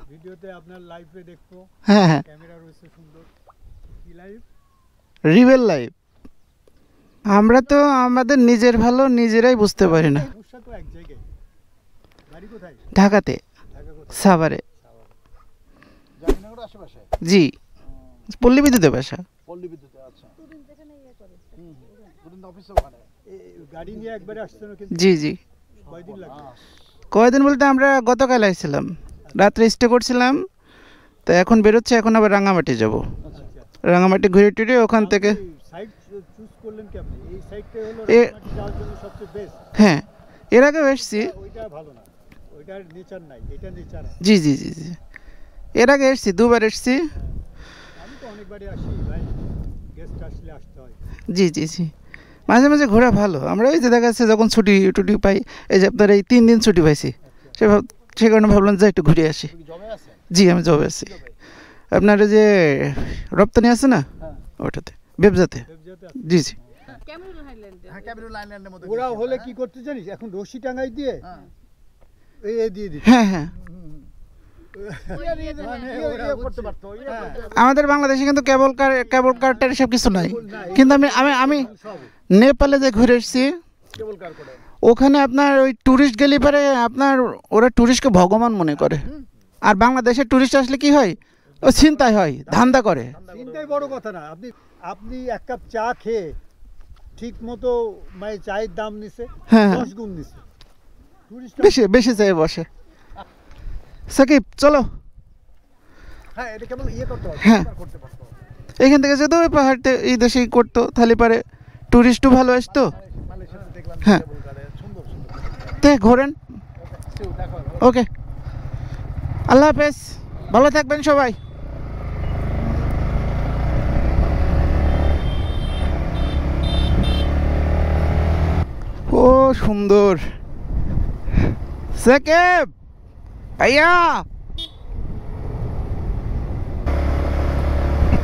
ভিডিওতে আপনার লাইভে দেখবো। হ্যাঁ হ্যাঁ, ক্যামেরা রয়েছে সুন্দর। কি লাইভ? Real life. আমরা তো আমাদের নিজের ভালো নিজেরাই বুঝতে পারি না। সমস্যা তো এক জায়গায়। বাড়ি কোথায়? ঢাকাতে, ঢাকা কোথায়? সাভারে। জাহাঙ্গীরনগর আশেপাশে? জি, পল্লী বিদ্যুতের বাসা। পল্লী বিদ্যুতে। আচ্ছা। দুদিন অফিসে ওখানে। গাড়ি নিয়ে একবারে আসছেন কিন্তু? জি জি। কয়দিন লাগবে? কয়দিন বলতে আমরা গতকাল আসছিলাম, রাত্রে স্টে করছিলাম, তো এখন বেরোচ্ছে, এখন আবার রাঙামাটি যাব। আচ্ছা। রাঙামাটি ঘুরে টুরে ওখান থেকে। সাইট চুজ করলেন কি আপনি? এই সাইটটাই হলো এ- রাঙামাটি যাওয়ার জন্য সবচেয়ে বেস্ট। হ্যাঁ, এর আগেও এসছি। ওইটা ভালো না, ওইটার নেচার নাই, এটা নেচার আছে। জি জি জি জি, এর আগে এসছি, দুবার এসছি। আমি তো অনেকবারই আসি ভাই, গেস্ট আসলে আসতে হয়। জি জি জি, মাঝে মাঝে ঘোরা ভালো। আমরা ওই যে দেখা যাচ্ছে যখন ছুটি টুটি পাই, এই যে আপনার এই 3 দিন ছুটি পাইছি, সে কারণে ভাবলাম যে একটু ঘুরে আসি। তুমি কি জবে আছেন? জি, আমি জবে আছি। আপনার ওই যে রপ্তানি আছে না, হ্যাঁ। ওটাতে, ব্যবসাতে। ব্যবসাতে আছে। জি জি। হ্যাঁ, ক্যাবিনেট লাইনের মধ্যে ওরা গেছি হলে আমরা, কি করতে জানিস, এখন রশি টাঙ্গাই দিয়ে হ্যাঁ। এই দিয়ে দিচ্ছে। হ্যাঁ হ্যাঁ, মানে ওরা করতে বুঝছে। পারতো, হ্যাঁ। আমাদের বাংলাদেশে কিন্তু কেবল কারটার সব কিছু নাই। কিন্তু আমি আমি আমি সব নেপালে যে ঘুরে এসেছি, কেবল কার করে। ওখানে আপনার ওই ট্যুরিস্ট গেলে পরে আপনার ওরা ট্যুরিস্টকে ভগবান মনে করে। আর বাংলাদেশে ট্যুরিস্ট আসলে কি হয়, ও ছিনতাই হয়, ধান্দা করে। চিন্তাই বড় কথা না। আপনি আপনি এক কাপ চা খেয়ে ঠিক মতো মানে চায়ের দাম নিছে হ্যাঁ। 10 গুণ নিছে। টুরিস্ট বেশি বেশি চাই বসে। সাকিব চলো, হ্যাঁ, এটা কেবল করতে হবে, হ্যাঁ। করতে পারতো। এখান থেকে যেতে ওই পাহাড়তে এই দেশেই করতো, তাহলে পারে ট্যুরিস্টও ভালো আসতো। মালয়েশিয়াতে দেখলাম হ্যাঁ। কেবল কারে সুন্দর সুন্দর। তে ঘোরেন। দেখো ওকে, আল্লাহ হাফেজ, ভালো থাকবেন সবাই। ও সুন্দর। সাকিব ভাইয়া,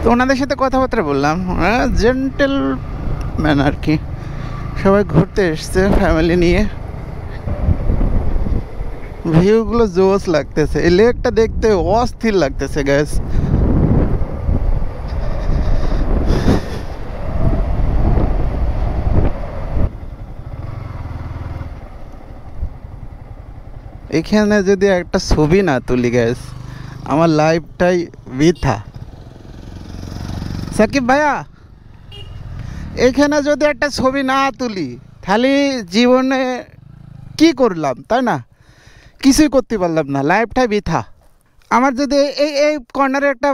তো ওনাদের সাথে কথাবার্তা বললাম, জেন্টেল ম্যান আর কি, সবাই ঘুরতে এসছে ফ্যামিলি নিয়ে। ভিউগুলো জোস লাগতেছে, এই লেকটা দেখতে অস্থির লাগতেছে গ্যাস। এখানে যদি একটা ছবি না তুলি গ্যাস, আমার লাইফটাই বৃথা। সাকিব ভাইয়া, এখানে যদি একটা ছবি না তুলি, তাহলে জীবনে কি করলাম, তাই না? কিছুই করতে পারলাম না, লাইফটাই বৃথা। আমার যদি এই এই কর্নারে একটা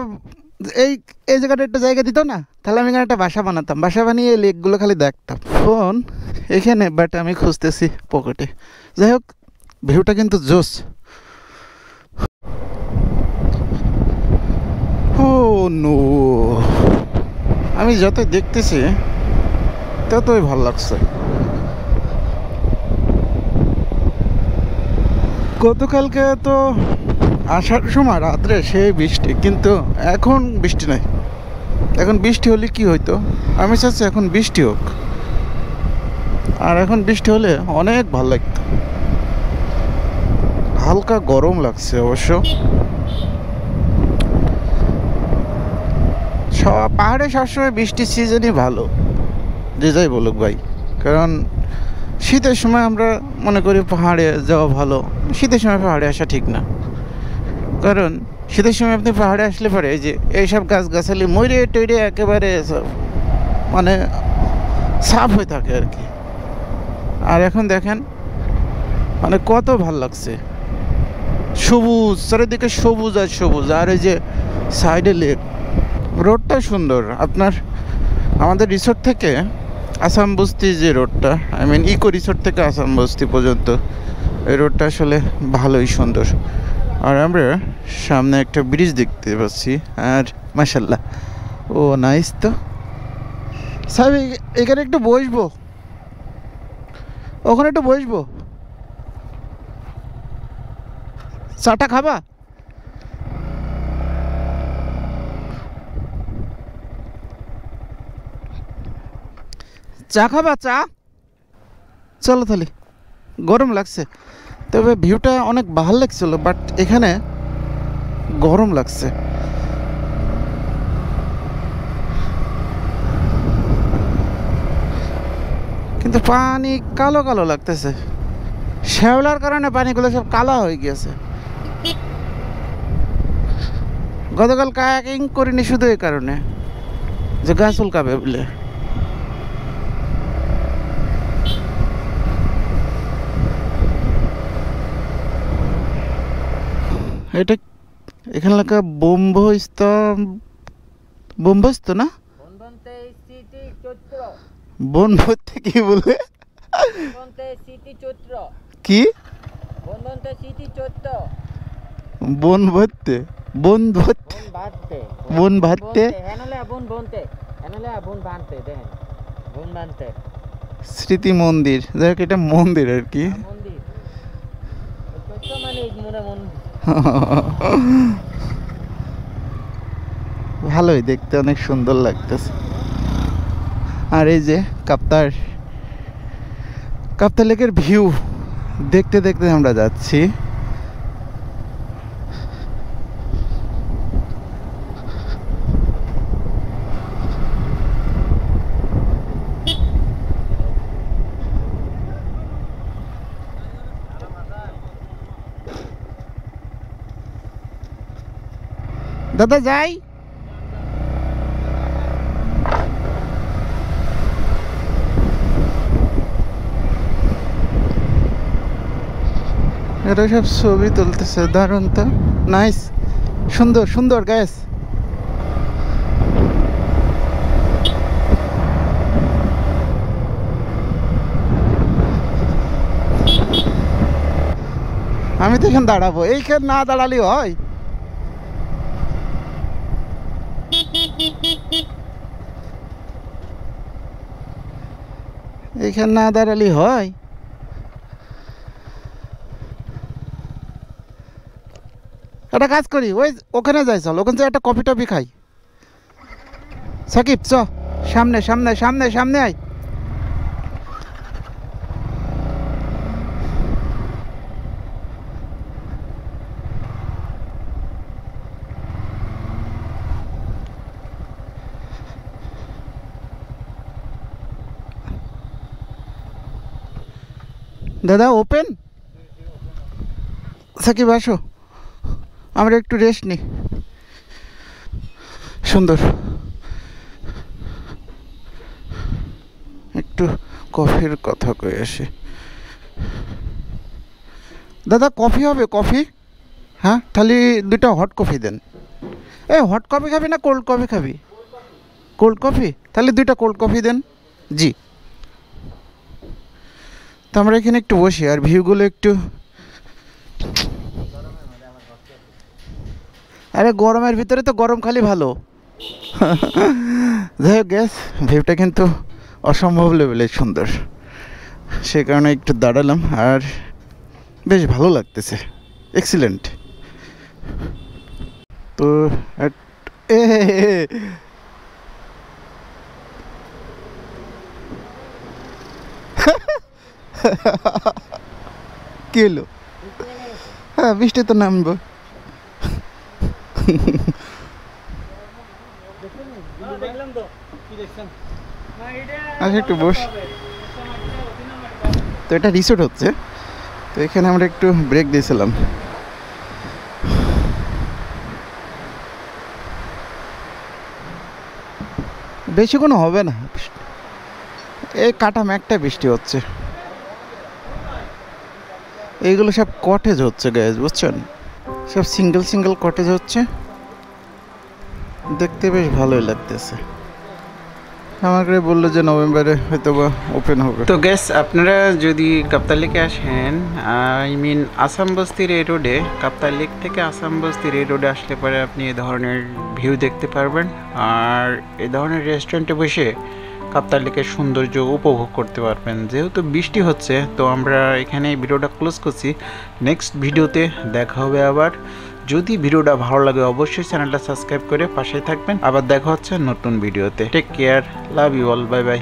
এই এই জায়গাটা একটা জায়গা দিত না, তাহলে আমি এখানে একটা বাসা বানাতাম, বাসা বানিয়ে এই লেকগুলো খালি দেখতাম। ফোন এখানে, বাট আমি খুঁজতেছি পকেটে। যাই হোক, ভিউটা কিন্তু জোস। ও নো, আমি যতই দেখতেছি ততই ভালো লাগছে। গতকালকে তো আসার সময় রাত্রে সেই বৃষ্টি, কিন্তু এখন বৃষ্টি নাই। এখন বৃষ্টি হলে কি হইতো, আমি চাচ্ছি এখন বৃষ্টি হোক। আর এখন বৃষ্টি হলে অনেক ভালো লাগতো। হালকা গরম লাগছে অবশ্য। পাহাড়ে সবসময় বৃষ্টির সিজনই ভালো, যে যাই বলুক ভাই। কারণ শীতের সময় আমরা মনে করি পাহাড়ে যাওয়া ভালো, শীতের সময় পাহাড়ে আসা ঠিক না। কারণ শীতের সময় আপনি পাহাড়ে আসলে পরে এই যে এইসব গাছগাছালি মরে টইরে একেবারে সব মানে সাফ হয়ে থাকে আর কি। আর এখন দেখেন মানে কত ভাল লাগছে, সবুজ চারিদিকে, সবুজ আর সবুজ। আর এই যে সাইডে লেক, রোডটা সুন্দর। আপনার আমাদের রিসোর্ট থেকে আসাম বস্তি যে রোডটা, আই মিন ইকো রিসোর্ট থেকে আসাম বস্তি পর্যন্ত, এই রোডটা আসলে ভালোই সুন্দর। আর আমরা সামনে একটা ব্রিজ দেখতে পাচ্ছি। আর মাশাল্লাহ, ও নাইস। তো সাহেব এখানে একটু বসবো, ওখানে একটু বসবো, চাটা খাবা? চা খাবা? চা চলো তাহলে, গরম লাগছে। তবে ভিউটা অনেক ভালো লাগছিল, বাট এখানে গরম লাগছে। কিন্তু পানি কালো কালো লাগতেছে, শ্যাওলার কারণে পানিগুলো সব কালো হয়ে গিয়েছে। গতকাল কায়াকিং করিনি শুধু এই কারণে যে গা চুলকাবে বলে। এটা এখানে লেখা বোম্বস্ত না, বনভত্তে কি বলে কি বনভত্তে স্মৃতি মন্দির, দেখ এটা মন্দির আর কি। ভালোই দেখতে, অনেক সুন্দর লাগতেছে। আর এই যে কাপ্তার লেকের ভিউ দেখতে দেখতে আমরা যাচ্ছি। দাদা যাই, এরা সব ছবি তুলতেছে, দারুণ তো, নাইস, সুন্দর সুন্দর গ্যাস। আমি তো এখানে দাঁড়াবো, এইখানে না দাঁড়ালেই হয়। এইখানে না দাঁড়ালেই হয়। একটা কাজ করি, ওখানে যাই, চল ওখানে একটা কফি টফি খাই। সাকিব চ, সামনে সামনে সামনে সামনে আয়। দাদা ওপেন, সাকিব আসো, আমরা একটু রেস্ট নিই। সুন্দর, একটু কফির কথা কই আসি। দাদা কফি হবে? কফি, হ্যাঁ, তাহলে দুটো হট কফি দেন। হট কফি খাবি না কোল্ড কফি খাবি? কোল্ড কফি, তাহলে দুইটা কোল্ড কফি দেন। জি, তো আমরা এখানে একটু বসি আর ভিউগুলো একটু, আরে গরমের ভিতরে তো গরম খালি ভালো। যাই হোক গ্যাস, ভিউটা কিন্তু অসম্ভব লেভেলে সুন্দর, সে কারণে একটু দাঁড়ালাম আর বেশ ভালো লাগতেছে, এক্সিলেন্ট। তো কি হলো? হ্যাঁ, বৃষ্টি তো নামবো। আচ্ছা একটু বস। তো এটা রিসোর্ট হচ্ছে, তো এখানে আমরা একটু ব্রেক দিয়েছিলাম। বেশি কোনো হবে না, এই কাটা ম্যাকটা বৃষ্টি হচ্ছে। এইগুলো সব কটেজ হচ্ছে গাইজ, বুঝছেন, সব সিঙ্গেল সিঙ্গেল কটেজ হচ্ছে, দেখতে বেশ ভালোই লাগতেছে। আমাকে বললো যে নভেম্বরে হয়তো বা ওপেন হবে। তো গ্যাস, আপনারা যদি কাপ্তাই লেকে আসেন, আই মিন আসাম বস্তির এই রোডে, কাপ্তাই লেক থেকে আসাম বস্তির এই রোডে আসলে পরে আপনি এ ধরনের ভিউ দেখতে পারবেন। আর এ ধরনের রেস্টুরেন্টে বসে কাপ্তাই লেকের সৌন্দর্য উপভোগ করতে পারবেন। যেহেতু বৃষ্টি হচ্ছে, তো আমরা এখানে ভিডিওটা ক্লোজ করছি। নেক্সট ভিডিওতে দেখা হবে আবার। যদি ভিডিওটা ভালো লাগে অবশ্যই চ্যানেলটা সাবস্ক্রাইব করে পাশেই থাকবেন। আবার দেখা হচ্ছে নতুন ভিডিওতে। Take care, love you all, bye by.